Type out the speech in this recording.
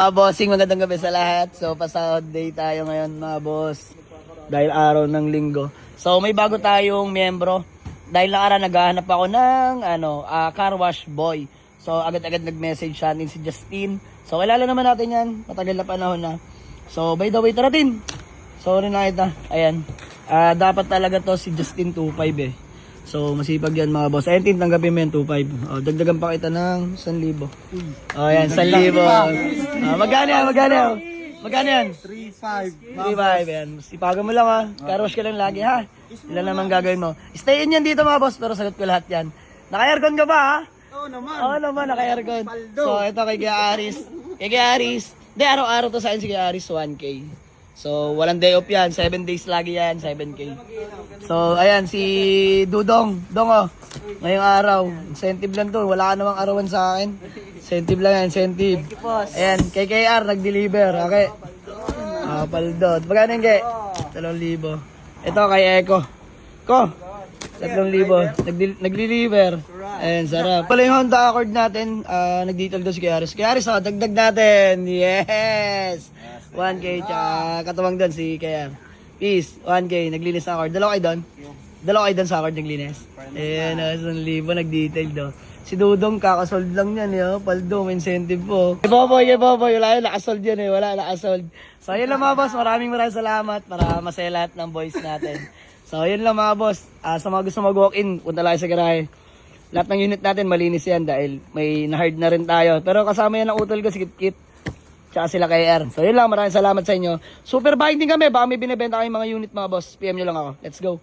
Mga bossing, magandang gabi sa lahat. So, pasahod day tayo ngayon mga boss. Dahil araw ng linggo. So, may bago tayong miyembro. Dahil nakaraan naghahanap ako ng car wash boy. So, agad-agad nag-message siya din si Justin. So, kilala naman natin yan. Matagal na panahon na. So, by the way, tara din. Sorry na kita. Ayan. Dapat talaga to si Justin 25 eh. So, masipag yan mga boss. Ayun, tanggapin mo yan 2.5. Dagdagan pa kita ng 1,000. Ayan, 1,000. Magkano yan? Magkano yan? 3.5. 3.5 yan. Sipagan mo lang ha. Car wash ka lang lagi ha. Ilan naman gagawin mo. Stay in yan dito mga boss, pero sagot ko lahat yan. Naka-aircon ka ba ha? Oo naman. Oo naman, naka-aircon. So, ito kay Kuya Aris. Kay Kuya Aris. Hindi, araw-araw to sa akin si Kuya Aris, 1K. So, walang day off yan. 7 days lagi yan, 7K. So, ayan, si Dudong. Dongo, ngayong araw. Incentive lang to. Wala ka namang arawan sa akin. Incentive lang yan, incentive. Ayan, kay KR, nag-deliver. Okay. Paldot. Magkano yung kay? 3,000. Ito kay Eko. Ko, 3,000. Nag-deliver. Ayan, sarap. Pala yung Honda Accord natin, nag-detail doon si Kiaris. Kiaris, dagdag natin. Yes! 1K, tsaka katuwang doon si KR. Peace, 1K, naglinis na Accord. Dalawa kayo doon? Dalawa kayo doon sa Accord naglinis? Ayan, 1,000, nag-detail doon. Si Dudong, kakasold lang yan, Paldo, may incentive po. Kay Boboy, wala, nakasold yan wala, nakasold. So, yun lang mga boss, maraming salamat para masaya lahat ng boys natin. So, yun lang mga boss, sa mga gusto mag-walk-in, punta lang sa garahe. Lahat ng unit natin, malinis yan dahil may na-hard na rin tayo. Pero kasama yan ang utol ko, si Kit-Kit. Tsaka sila kay R. So, yun lang, maraming salamat sa inyo. Super buying din kami, baka may binibenta kayong mga unit mga boss. PM nyo lang ako. Let's go.